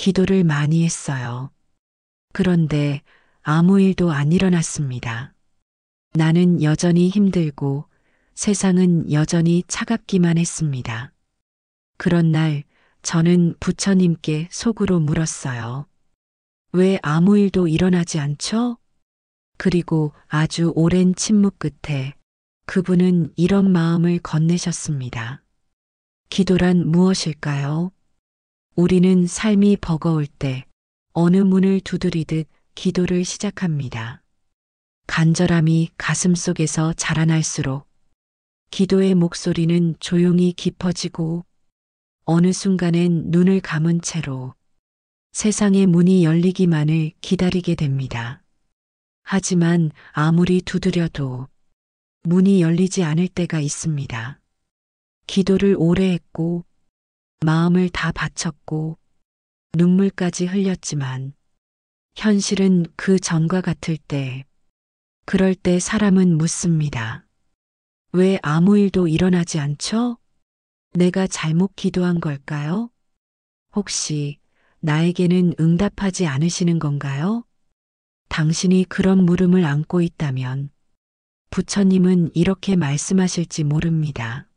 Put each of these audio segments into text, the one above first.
기도를 많이 했어요. 그런데 아무 일도 안 일어났습니다. 나는 여전히 힘들고 세상은 여전히 차갑기만 했습니다. 그런 날 저는 부처님께 속으로 물었어요. 왜 아무 일도 일어나지 않죠? 그리고 아주 오랜 침묵 끝에 그분은 이런 마음을 건네셨습니다. 기도란 무엇일까요? 우리는 삶이 버거울 때 어느 문을 두드리듯 기도를 시작합니다. 간절함이 가슴속에서 자라날수록 기도의 목소리는 조용히 깊어지고 어느 순간엔 눈을 감은 채로 세상의 문이 열리기만을 기다리게 됩니다. 하지만 아무리 두드려도 문이 열리지 않을 때가 있습니다. 기도를 오래 했고 마음을 다 바쳤고 눈물까지 흘렸지만 현실은 그 전과 같을 때, 그럴 때 사람은 묻습니다. 왜 아무 일도 일어나지 않죠? 내가 잘못 기도한 걸까요? 혹시 나에게는 응답하지 않으시는 건가요? 당신이 그런 물음을 안고 있다면 부처님은 이렇게 말씀하실지 모릅니다.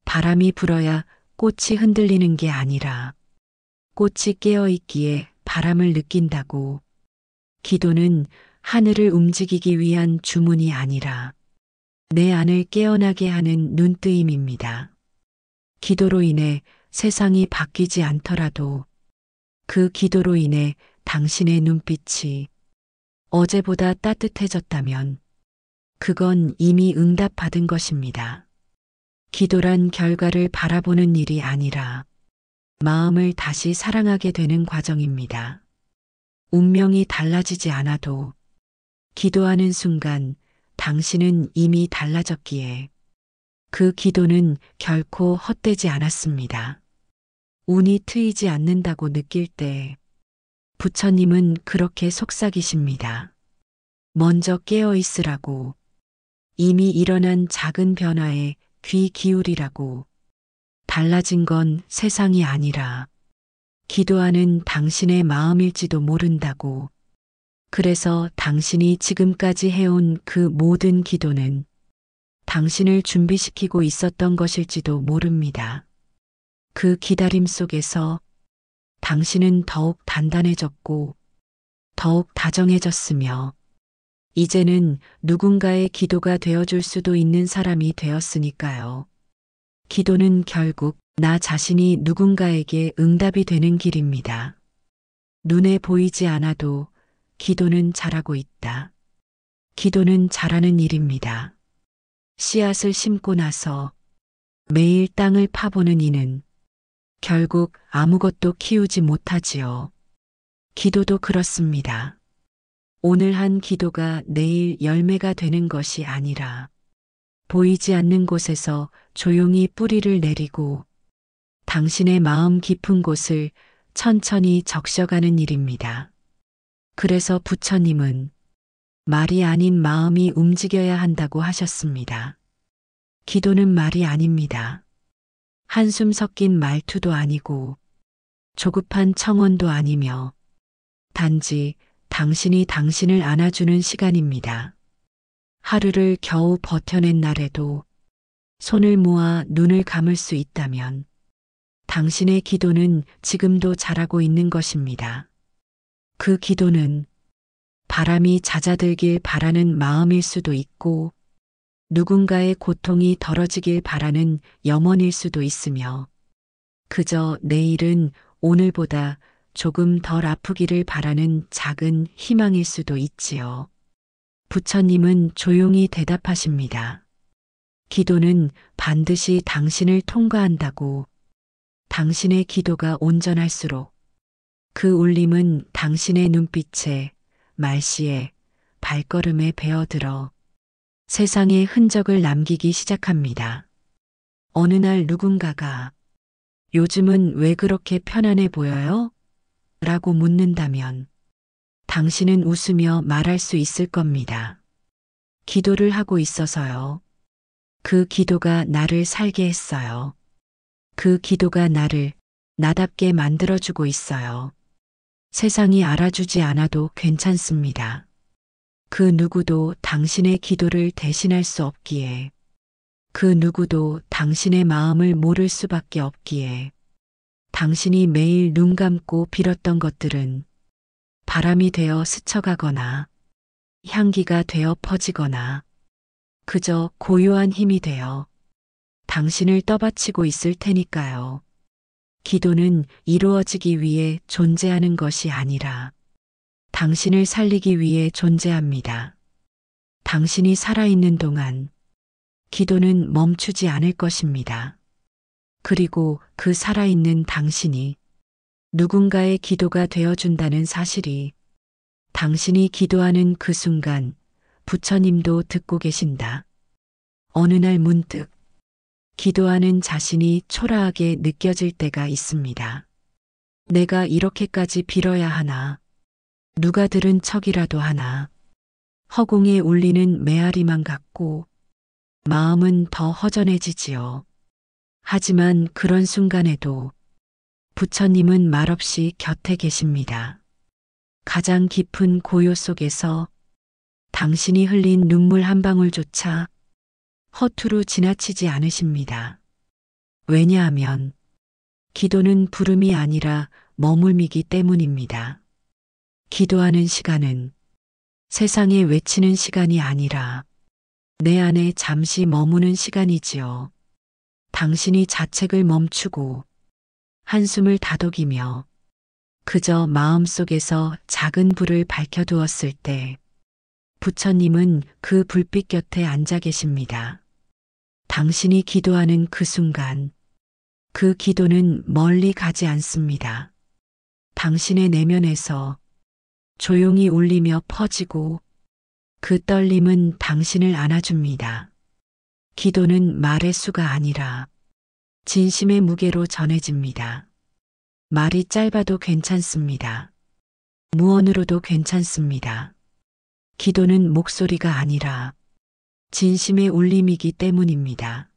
바람이 불어야 꽃이 흔들리는 게 아니라 꽃이 깨어 있기에 바람을 느낀다고. 기도는 하늘을 움직이기 위한 주문이 아니라 내 안을 깨어나게 하는 눈뜨임입니다. 기도로 인해 세상이 바뀌지 않더라도 그 기도로 인해 당신의 눈빛이 어제보다 따뜻해졌다면 그건 이미 응답받은 것입니다. 기도란 결과를 바라보는 일이 아니라 마음을 다시 사랑하게 되는 과정입니다. 운명이 달라지지 않아도 기도하는 순간 당신은 이미 달라졌기에 그 기도는 결코 헛되지 않았습니다. 운이 트이지 않는다고 느낄 때 부처님은 그렇게 속삭이십니다. 먼저 깨어 있으라고, 이미 일어난 작은 변화에 귀 기울이라고. 달라진 건 세상이 아니라 기도하는 당신의 마음일지도 모른다고. 그래서 당신이 지금까지 해온 그 모든 기도는 당신을 준비시키고 있었던 것일지도 모릅니다. 그 기다림 속에서 당신은 더욱 단단해졌고 더욱 다정해졌으며 이제는 누군가의 기도가 되어줄 수도 있는 사람이 되었으니까요. 기도는 결국 나 자신이 누군가에게 응답이 되는 길입니다. 눈에 보이지 않아도 기도는 자라고 있다. 기도는 자라는 일입니다. 씨앗을 심고 나서 매일 땅을 파보는 이는 결국 아무것도 키우지 못하지요. 기도도 그렇습니다. 오늘 한 기도가 내일 열매가 되는 것이 아니라 보이지 않는 곳에서 조용히 뿌리를 내리고 당신의 마음 깊은 곳을 천천히 적셔가는 일입니다. 그래서 부처님은 말이 아닌 마음이 움직여야 한다고 하셨습니다. 기도는 말이 아닙니다. 한숨 섞인 말투도 아니고 조급한 청원도 아니며 단지 당신이 당신을 안아주는 시간입니다. 하루를 겨우 버텨낸 날에도 손을 모아 눈을 감을 수 있다면 당신의 기도는 지금도 자라고 있는 것입니다. 그 기도는 바람이 잦아들길 바라는 마음일 수도 있고 누군가의 고통이 덜어지길 바라는 염원일 수도 있으며 그저 내일은 오늘보다 조금 덜 아프기를 바라는 작은 희망일 수도 있지요. 부처님은 조용히 대답하십니다. 기도는 반드시 당신을 통과한다고. 당신의 기도가 온전할수록 그 울림은 당신의 눈빛에, 말씨에, 발걸음에 배어들어 세상에 흔적을 남기기 시작합니다. 어느 날 누군가가 요즘은 왜 그렇게 편안해 보여요? 라고 묻는다면 당신은 웃으며 말할 수 있을 겁니다. 기도를 하고 있어서요. 그 기도가 나를 살게 했어요. 그 기도가 나를 나답게 만들어주고 있어요. 세상이 알아주지 않아도 괜찮습니다. 그 누구도 당신의 기도를 대신할 수 없기에, 그 누구도 당신의 마음을 모를 수밖에 없기에, 당신이 매일 눈 감고 빌었던 것들은 바람이 되어 스쳐가거나 향기가 되어 퍼지거나 그저 고요한 힘이 되어 당신을 떠받치고 있을 테니까요. 기도는 이루어지기 위해 존재하는 것이 아니라 당신을 살리기 위해 존재합니다. 당신이 살아있는 동안 기도는 멈추지 않을 것입니다. 그리고 그 살아있는 당신이 누군가의 기도가 되어준다는 사실이 당신이 기도하는 그 순간 부처님도 듣고 계신다. 어느 날 문득 기도하는 자신이 초라하게 느껴질 때가 있습니다. 내가 이렇게까지 빌어야 하나? 누가 들은 척이라도 하나? 허공에 울리는 메아리만 같고 마음은 더 허전해지지요. 하지만 그런 순간에도 부처님은 말없이 곁에 계십니다. 가장 깊은 고요 속에서 당신이 흘린 눈물 한 방울조차 허투루 지나치지 않으십니다. 왜냐하면 기도는 부름이 아니라 머물미기 때문입니다. 기도하는 시간은 세상에 외치는 시간이 아니라 내 안에 잠시 머무는 시간이지요. 당신이 자책을 멈추고 한숨을 다독이며 그저 마음속에서 작은 불을 밝혀두었을 때 부처님은 그 불빛 곁에 앉아 계십니다. 당신이 기도하는 그 순간 그 기도는 멀리 가지 않습니다. 당신의 내면에서 조용히 울리며 퍼지고 그 떨림은 당신을 안아줍니다. 기도는 말의 수가 아니라 진심의 무게로 전해집니다. 말이 짧아도 괜찮습니다. 무언으로도 괜찮습니다. 기도는 목소리가 아니라 진심의 울림이기 때문입니다.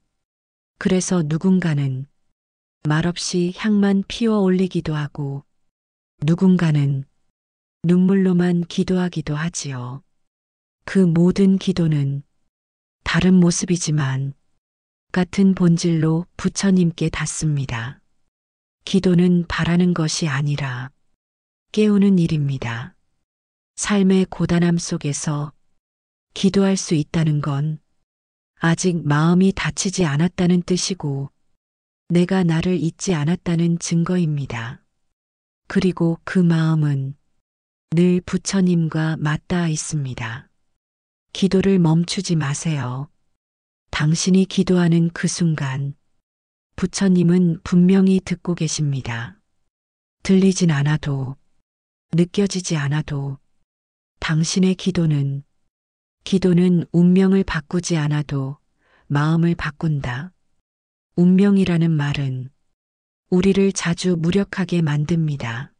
그래서 누군가는 말없이 향만 피워 올리기도 하고 누군가는 눈물로만 기도하기도 하지요. 그 모든 기도는 다른 모습이지만 같은 본질로 부처님께 닿습니다. 기도는 바라는 것이 아니라 깨우는 일입니다. 삶의 고단함 속에서 기도할 수 있다는 건 아직 마음이 다치지 않았다는 뜻이고 내가 나를 잊지 않았다는 증거입니다. 그리고 그 마음은 늘 부처님과 맞닿아 있습니다. 기도를 멈추지 마세요. 당신이 기도하는 그 순간 부처님은 분명히 듣고 계십니다. 들리진 않아도 느껴지지 않아도 당신의 기도는 운명을 바꾸지 않아도 마음을 바꾼다. 운명이라는 말은 우리를 자주 무력하게 만듭니다.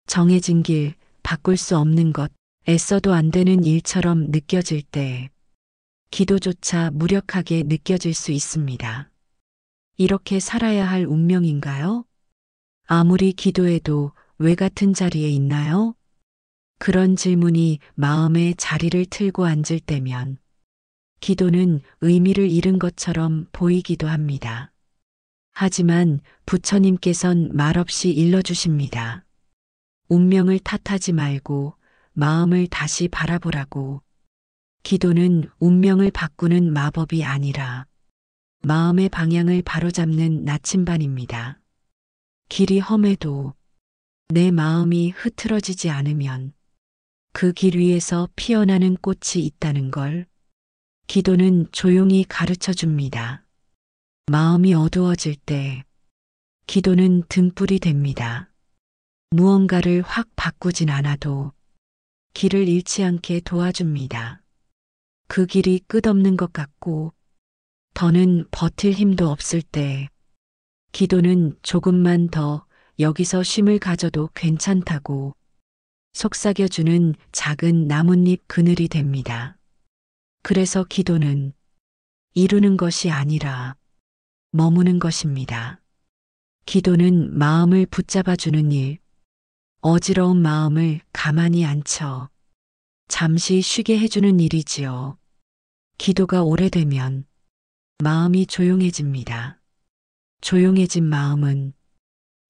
정해진 길, 바꿀 수 없는 것, 애써도 안 되는 일처럼 느껴질 때 기도조차 무력하게 느껴질 수 있습니다. 이렇게 살아야 할 운명인가요? 아무리 기도해도 왜 같은 자리에 있나요? 그런 질문이 마음에 자리를 틀고 앉을 때면 기도는 의미를 잃은 것처럼 보이기도 합니다. 하지만 부처님께선 말없이 일러주십니다. 운명을 탓하지 말고 마음을 다시 바라보라고. 기도는 운명을 바꾸는 마법이 아니라 마음의 방향을 바로잡는 나침반입니다. 길이 험해도 내 마음이 흐트러지지 않으면 그 길 위에서 피어나는 꽃이 있다는 걸 기도는 조용히 가르쳐 줍니다. 마음이 어두워질 때 기도는 등불이 됩니다. 무언가를 확 바꾸진 않아도 길을 잃지 않게 도와줍니다. 그 길이 끝없는 것 같고 더는 버틸 힘도 없을 때 기도는 조금만 더 여기서 쉼을 가져도 괜찮다고 속삭여주는 작은 나뭇잎 그늘이 됩니다. 그래서 기도는 이루는 것이 아니라 머무는 것입니다. 기도는 마음을 붙잡아주는 일, 어지러운 마음을 가만히 앉혀 잠시 쉬게 해주는 일이지요. 기도가 오래되면 마음이 조용해집니다. 조용해진 마음은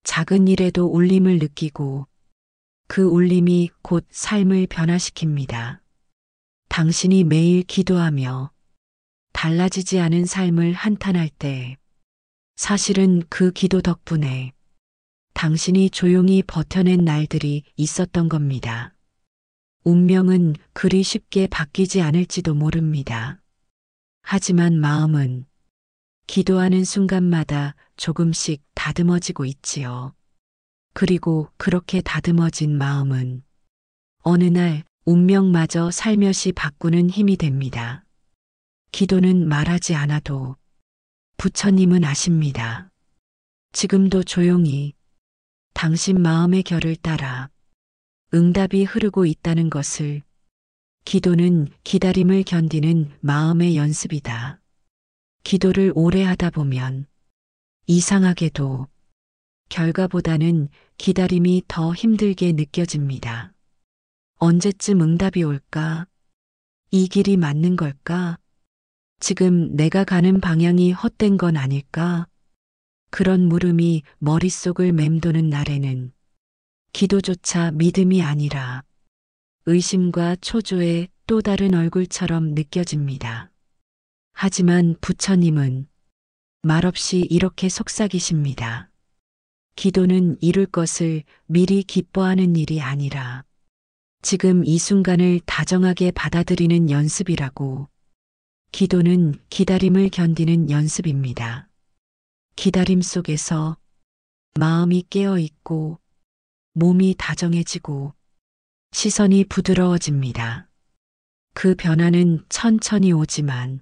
작은 일에도 울림을 느끼고 그 울림이 곧 삶을 변화시킵니다. 당신이 매일 기도하며 달라지지 않은 삶을 한탄할 때 사실은 그 기도 덕분에 당신이 조용히 버텨낸 날들이 있었던 겁니다. 운명은 그리 쉽게 바뀌지 않을지도 모릅니다. 하지만 마음은 기도하는 순간마다 조금씩 다듬어지고 있지요. 그리고 그렇게 다듬어진 마음은 어느 날 운명마저 살며시 바꾸는 힘이 됩니다. 기도는 말하지 않아도 부처님은 아십니다. 지금도 조용히 당신 마음의 결을 따라 응답이 흐르고 있다는 것을. 기도는 기다림을 견디는 마음의 연습이다. 기도를 오래 하다 보면 이상하게도 결과보다는 기다림이 더 힘들게 느껴집니다. 언제쯤 응답이 올까? 이 길이 맞는 걸까? 지금 내가 가는 방향이 헛된 건 아닐까? 그런 물음이 머릿속을 맴도는 날에는 기도조차 믿음이 아니라 의심과 초조의 또 다른 얼굴처럼 느껴집니다. 하지만 부처님은 말없이 이렇게 속삭이십니다. 기도는 이룰 것을 미리 기뻐하는 일이 아니라 지금 이 순간을 다정하게 받아들이는 연습이라고. 기도는 기다림을 견디는 연습입니다. 기다림 속에서 마음이 깨어 있고 몸이 다정해지고 시선이 부드러워집니다. 그 변화는 천천히 오지만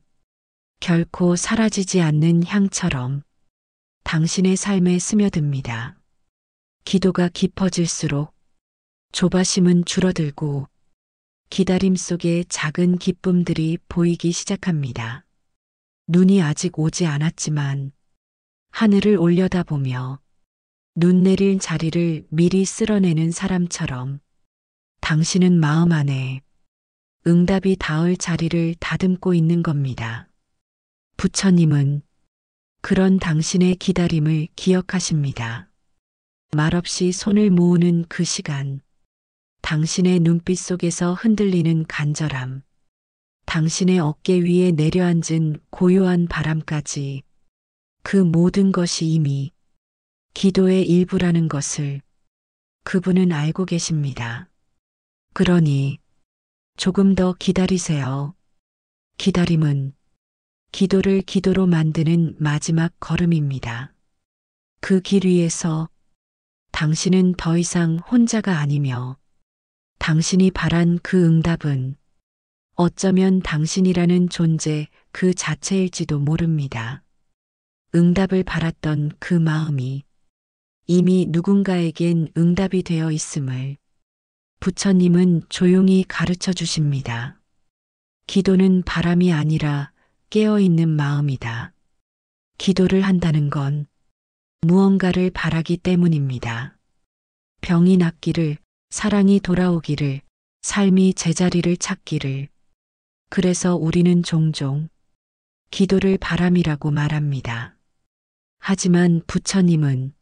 결코 사라지지 않는 향처럼 당신의 삶에 스며듭니다. 기도가 깊어질수록 조바심은 줄어들고 기다림 속에 작은 기쁨들이 보이기 시작합니다. 눈이 아직 오지 않았지만 하늘을 올려다보며 눈 내릴 자리를 미리 쓸어내는 사람처럼 당신은 마음 안에 응답이 닿을 자리를 다듬고 있는 겁니다. 부처님은 그런 당신의 기다림을 기억하십니다. 말없이 손을 모으는 그 시간, 당신의 눈빛 속에서 흔들리는 간절함, 당신의 어깨 위에 내려앉은 고요한 바람까지 그 모든 것이 이미 기도의 일부라는 것을 그분은 알고 계십니다. 그러니 조금 더 기다리세요. 기다림은 기도를 기도로 만드는 마지막 걸음입니다. 그 길 위에서 당신은 더 이상 혼자가 아니며 당신이 바란 그 응답은 어쩌면 당신이라는 존재 그 자체일지도 모릅니다. 응답을 바랐던 그 마음이 이미 누군가에겐 응답이 되어 있음을 부처님은 조용히 가르쳐 주십니다. 기도는 바람이 아니라 깨어있는 마음이다. 기도를 한다는 건 무언가를 바라기 때문입니다. 병이 낫기를, 사랑이 돌아오기를, 삶이 제자리를 찾기를. 그래서 우리는 종종 기도를 바람이라고 말합니다. 하지만 부처님은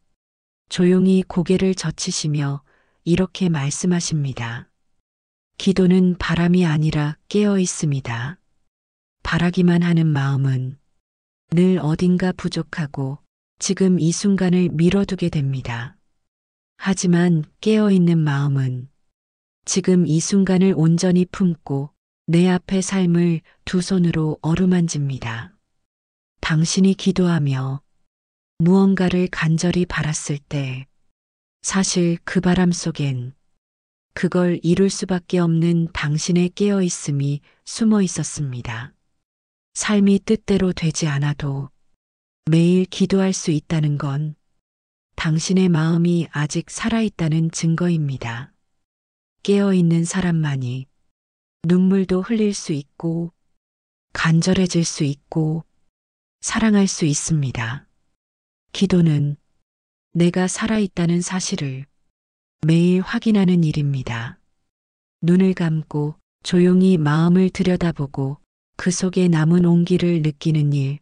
조용히 고개를 젖히시며 이렇게 말씀하십니다. 기도는 바람이 아니라 깨어 있습니다. 바라기만 하는 마음은 늘 어딘가 부족하고 지금 이 순간을 미뤄두게 됩니다. 하지만 깨어있는 마음은 지금 이 순간을 온전히 품고 내 앞의 삶을 두 손으로 어루만집니다. 당신이 기도하며 무언가를 간절히 바랐을 때 사실 그 바람 속엔 그걸 이룰 수밖에 없는 당신의 깨어있음이 숨어 있었습니다. 삶이 뜻대로 되지 않아도 매일 기도할 수 있다는 건 당신의 마음이 아직 살아있다는 증거입니다. 깨어있는 사람만이 눈물도 흘릴 수 있고 간절해질 수 있고 사랑할 수 있습니다. 기도는 내가 살아있다는 사실을 매일 확인하는 일입니다. 눈을 감고 조용히 마음을 들여다보고 그 속에 남은 온기를 느끼는 일.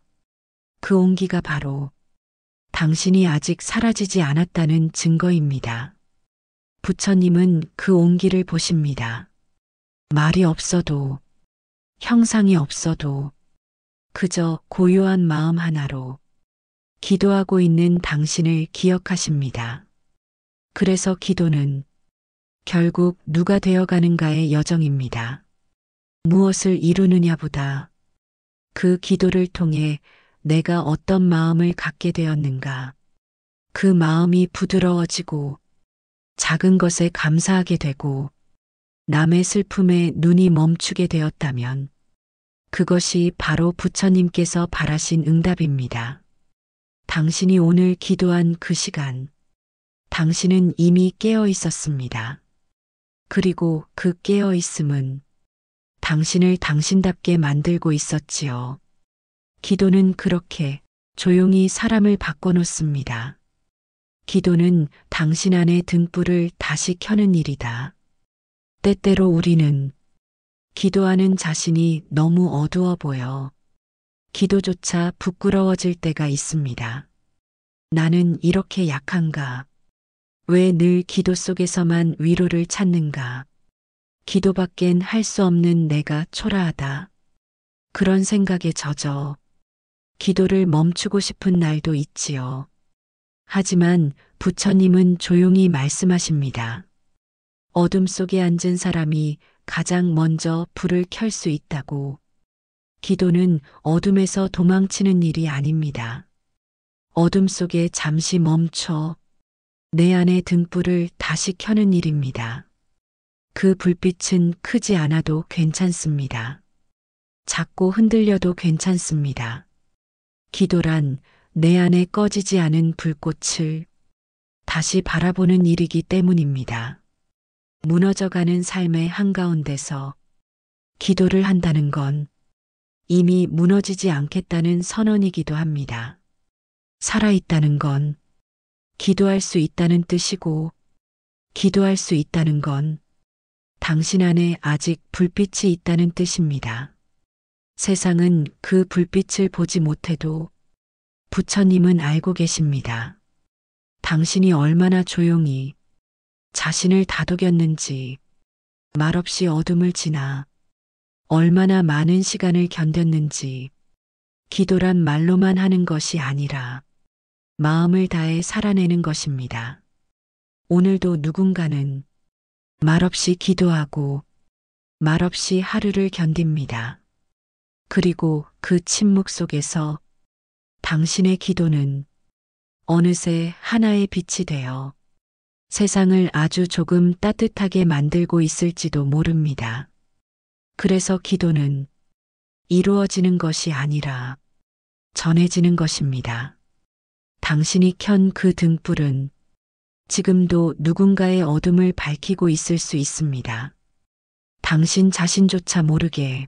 그 온기가 바로 당신이 아직 사라지지 않았다는 증거입니다. 부처님은 그 온기를 보십니다. 말이 없어도, 형상이 없어도 그저 고요한 마음 하나로 기도하고 있는 당신을 기억하십니다. 그래서 기도는 결국 누가 되어가는가의 여정입니다. 무엇을 이루느냐보다 그 기도를 통해 내가 어떤 마음을 갖게 되었는가, 그 마음이 부드러워지고 작은 것에 감사하게 되고 남의 슬픔에 눈이 멈추게 되었다면 그것이 바로 부처님께서 바라신 응답입니다. 당신이 오늘 기도한 그 시간, 당신은 이미 깨어 있었습니다. 그리고 그 깨어 있음은 당신을 당신답게 만들고 있었지요. 기도는 그렇게 조용히 사람을 바꿔놓습니다. 기도는 당신 안의 등불을 다시 켜는 일이다. 때때로 우리는 기도하는 자신이 너무 어두워 보여 기도조차 부끄러워질 때가 있습니다. 나는 이렇게 약한가? 왜 늘 기도 속에서만 위로를 찾는가? 기도밖엔 할 수 없는 내가 초라하다. 그런 생각에 젖어 기도를 멈추고 싶은 날도 있지요. 하지만 부처님은 조용히 말씀하십니다. 어둠 속에 앉은 사람이 가장 먼저 불을 켤 수 있다고. 기도는 어둠에서 도망치는 일이 아닙니다. 어둠 속에 잠시 멈춰 내 안의 등불을 다시 켜는 일입니다. 그 불빛은 크지 않아도 괜찮습니다. 작고 흔들려도 괜찮습니다. 기도란 내 안에 꺼지지 않은 불꽃을 다시 바라보는 일이기 때문입니다. 무너져가는 삶의 한가운데서 기도를 한다는 건 이미 무너지지 않겠다는 선언이기도 합니다. 살아있다는 건 기도할 수 있다는 뜻이고, 기도할 수 있다는 건 당신 안에 아직 불빛이 있다는 뜻입니다. 세상은 그 불빛을 보지 못해도 부처님은 알고 계십니다. 당신이 얼마나 조용히 자신을 다독였는지, 말없이 어둠을 지나 얼마나 많은 시간을 견뎠는지, 기도란 말로만 하는 것이 아니라 마음을 다해 살아내는 것입니다. 오늘도 누군가는 말없이 기도하고 말없이 하루를 견딥니다. 그리고 그 침묵 속에서 당신의 기도는 어느새 하나의 빛이 되어 세상을 아주 조금 따뜻하게 만들고 있을지도 모릅니다. 그래서 기도는 이루어지는 것이 아니라 전해지는 것입니다. 당신이 켠 그 등불은 지금도 누군가의 어둠을 밝히고 있을 수 있습니다. 당신 자신조차 모르게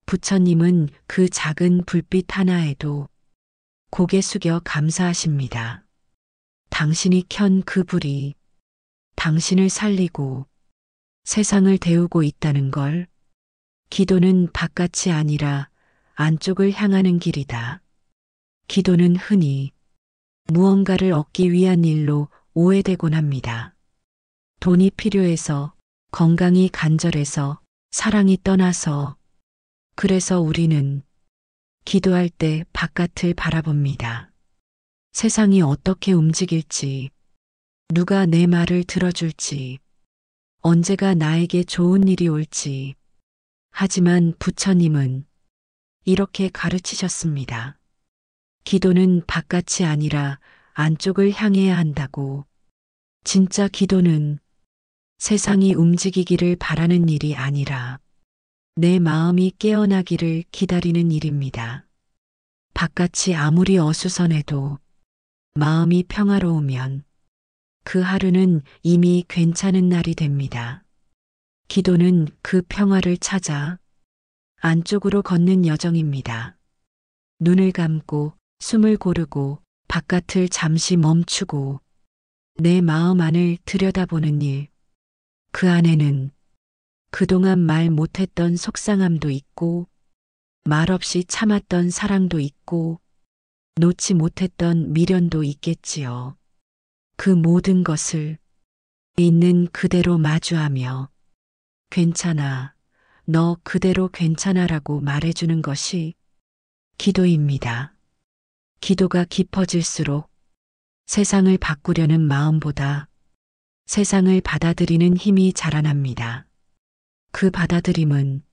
부처님은 그 작은 불빛 하나에도 고개 숙여 감사하십니다. 당신이 켠 그 불이 당신을 살리고 세상을 데우고 있다는 걸. 기도는 바깥이 아니라 안쪽을 향하는 길이다. 기도는 흔히 무언가를 얻기 위한 일로 오해되곤 합니다. 돈이 필요해서, 건강이 간절해서, 사랑이 떠나서. 그래서 우리는 기도할 때 바깥을 바라봅니다. 세상이 어떻게 움직일지, 누가 내 말을 들어줄지, 언제가 나에게 좋은 일이 올지. 하지만 부처님은 이렇게 가르치셨습니다. 기도는 바깥이 아니라 안쪽을 향해야 한다고. 진짜 기도는 세상이 움직이기를 바라는 일이 아니라 내 마음이 깨어나기를 기다리는 일입니다. 바깥이 아무리 어수선해도 마음이 평화로우면 그 하루는 이미 괜찮은 날이 됩니다. 기도는 그 평화를 찾아 안쪽으로 걷는 여정입니다. 눈을 감고 숨을 고르고 바깥을 잠시 멈추고 내 마음 안을 들여다보는 일. 그 안에는 그동안 말 못했던 속상함도 있고, 말없이 참았던 사랑도 있고, 놓지 못했던 미련도 있겠지요. 그 모든 것을 있는 그대로 마주하며 괜찮아, 너 그대로 괜찮아라고 말해주는 것이 기도입니다. 기도가 깊어질수록 세상을 바꾸려는 마음보다 세상을 받아들이는 힘이 자라납니다. 그 받아들임은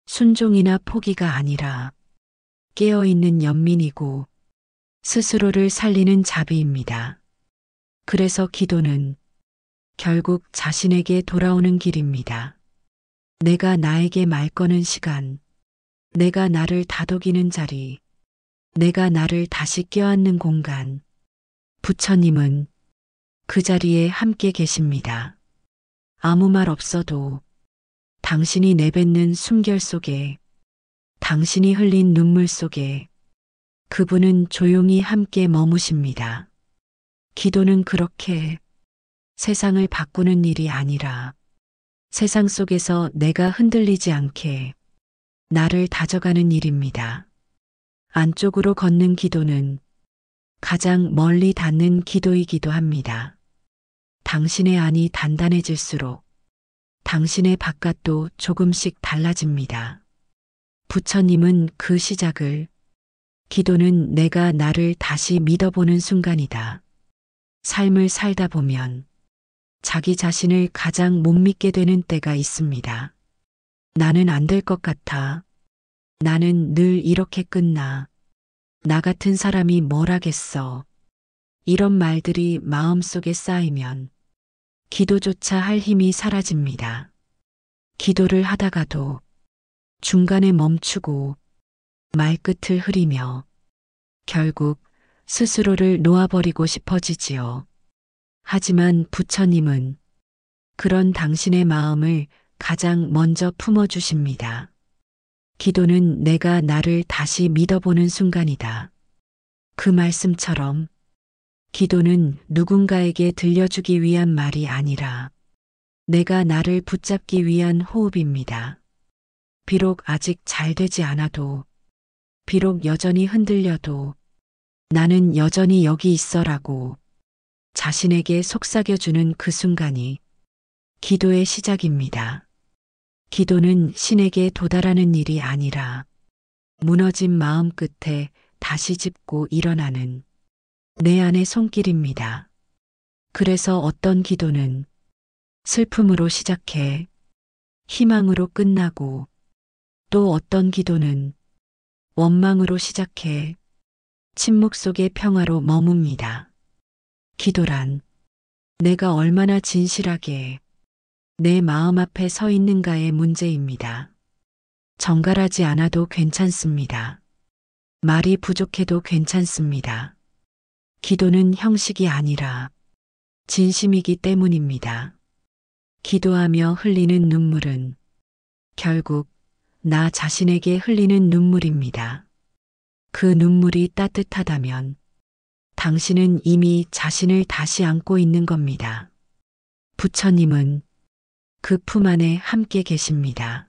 순종이나 포기가 아니라 깨어있는 연민이고 스스로를 살리는 자비입니다. 그래서 기도는 결국 자신에게 돌아오는 길입니다. 내가 나에게 말 거는 시간, 내가 나를 다독이는 자리, 내가 나를 다시 껴안는 공간. 부처님은 그 자리에 함께 계십니다. 아무 말 없어도 당신이 내뱉는 숨결 속에, 당신이 흘린 눈물 속에 그분은 조용히 함께 머무십니다. 기도는 그렇게 세상을 바꾸는 일이 아니라 세상 속에서 내가 흔들리지 않게 나를 다져가는 일입니다. 안쪽으로 걷는 기도는 가장 멀리 닿는 기도이기도 합니다. 당신의 안이 단단해질수록 당신의 바깥도 조금씩 달라집니다. 부처님은 그 시작을 기도는 내가 나를 다시 믿어보는 순간이다. 삶을 살다 보면 자기 자신을 가장 못 믿게 되는 때가 있습니다. 나는 안 될 것 같아. 나는 늘 이렇게 끝나. 나 같은 사람이 뭘 하겠어. 이런 말들이 마음속에 쌓이면 기도조차 할 힘이 사라집니다. 기도를 하다가도 중간에 멈추고 말끝을 흐리며 결국 스스로를 놓아버리고 싶어지지요. 하지만 부처님은 그런 당신의 마음을 가장 먼저 품어주십니다. 기도는 내가 나를 다시 믿어보는 순간이다. 그 말씀처럼 기도는 누군가에게 들려주기 위한 말이 아니라 내가 나를 붙잡기 위한 호흡입니다. 비록 아직 잘 되지 않아도, 비록 여전히 흔들려도 나는 여전히 여기 있어라고 자신에게 속삭여주는 그 순간이 기도의 시작입니다. 기도는 신에게 도달하는 일이 아니라 무너진 마음 끝에 다시 짚고 일어나는 내 안의 손길입니다. 그래서 어떤 기도는 슬픔으로 시작해 희망으로 끝나고 또 어떤 기도는 원망으로 시작해 침묵 속의 평화로 머뭅니다. 기도란 내가 얼마나 진실하게 내 마음 앞에 서 있는가의 문제입니다. 정갈하지 않아도 괜찮습니다. 말이 부족해도 괜찮습니다. 기도는 형식이 아니라 진심이기 때문입니다. 기도하며 흘리는 눈물은 결국 나 자신에게 흘리는 눈물입니다. 그 눈물이 따뜻하다면 당신은 이미 자신을 다시 안고 있는 겁니다. 부처님은 그 품 안에 함께 계십니다.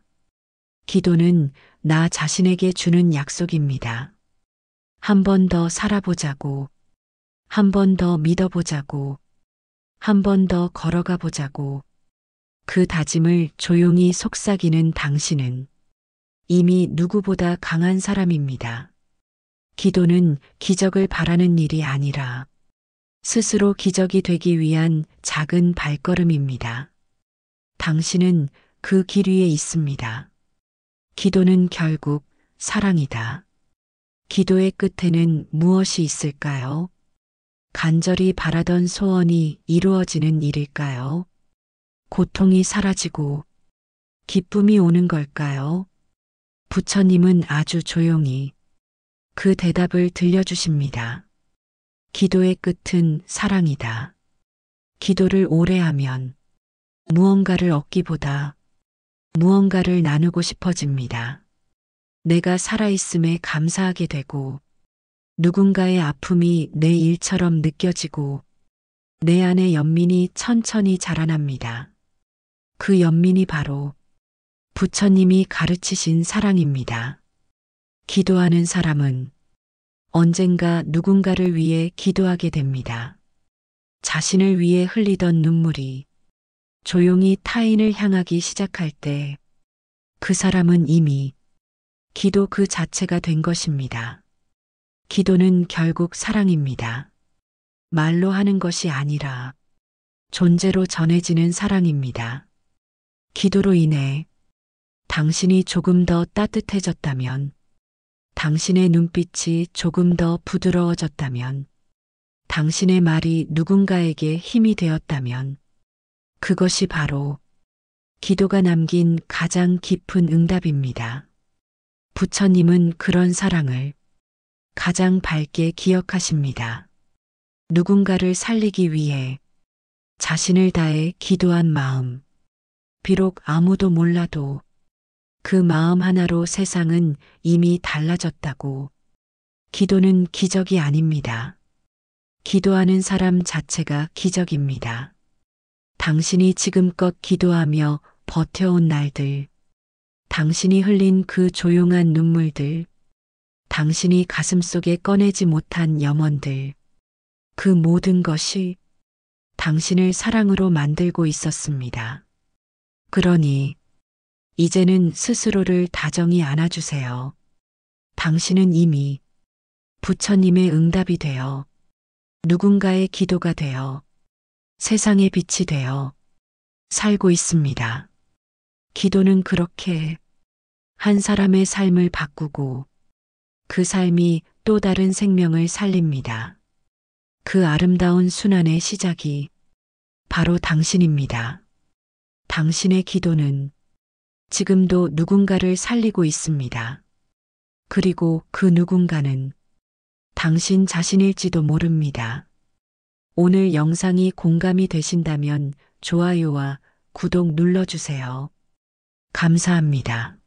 기도는 나 자신에게 주는 약속입니다. 한 번 더 살아보자고, 한 번 더 믿어보자고, 한 번 더 걸어가 보자고, 그 다짐을 조용히 속삭이는 당신은 이미 누구보다 강한 사람입니다. 기도는 기적을 바라는 일이 아니라 스스로 기적이 되기 위한 작은 발걸음입니다. 당신은 그 길 위에 있습니다. 기도는 결국 사랑이다. 기도의 끝에는 무엇이 있을까요? 간절히 바라던 소원이 이루어지는 일일까요? 고통이 사라지고 기쁨이 오는 걸까요? 부처님은 아주 조용히 그 대답을 들려주십니다. 기도의 끝은 사랑이다. 기도를 오래 하면 무언가를 얻기보다 무언가를 나누고 싶어집니다. 내가 살아있음에 감사하게 되고 누군가의 아픔이 내 일처럼 느껴지고 내 안의 연민이 천천히 자라납니다. 그 연민이 바로 부처님이 가르치신 사랑입니다. 기도하는 사람은 언젠가 누군가를 위해 기도하게 됩니다. 자신을 위해 흘리던 눈물이 조용히 타인을 향하기 시작할 때 그 사람은 이미 기도 그 자체가 된 것입니다. 기도는 결국 사랑입니다. 말로 하는 것이 아니라 존재로 전해지는 사랑입니다. 기도로 인해 당신이 조금 더 따뜻해졌다면, 당신의 눈빛이 조금 더 부드러워졌다면, 당신의 말이 누군가에게 힘이 되었다면, 그것이 바로 기도가 남긴 가장 깊은 응답입니다. 부처님은 그런 사랑을 가장 밝게 기억하십니다. 누군가를 살리기 위해 자신을 다해 기도한 마음. 비록 아무도 몰라도 그 마음 하나로 세상은 이미 달라졌다고. 기도는 기적이 아닙니다. 기도하는 사람 자체가 기적입니다. 당신이 지금껏 기도하며 버텨온 날들, 당신이 흘린 그 조용한 눈물들, 당신이 가슴속에 꺼내지 못한 염원들, 그 모든 것이 당신을 사랑으로 만들고 있었습니다. 그러니 이제는 스스로를 다정히 안아주세요. 당신은 이미 부처님의 응답이 되어, 누군가의 기도가 되어, 세상의 빛이 되어 살고 있습니다. 기도는 그렇게 한 사람의 삶을 바꾸고 그 삶이 또 다른 생명을 살립니다. 그 아름다운 순환의 시작이 바로 당신입니다. 당신의 기도는 지금도 누군가를 살리고 있습니다. 그리고 그 누군가는 당신 자신일지도 모릅니다. 오늘 영상이 공감이 되신다면 좋아요와 구독 눌러주세요. 감사합니다.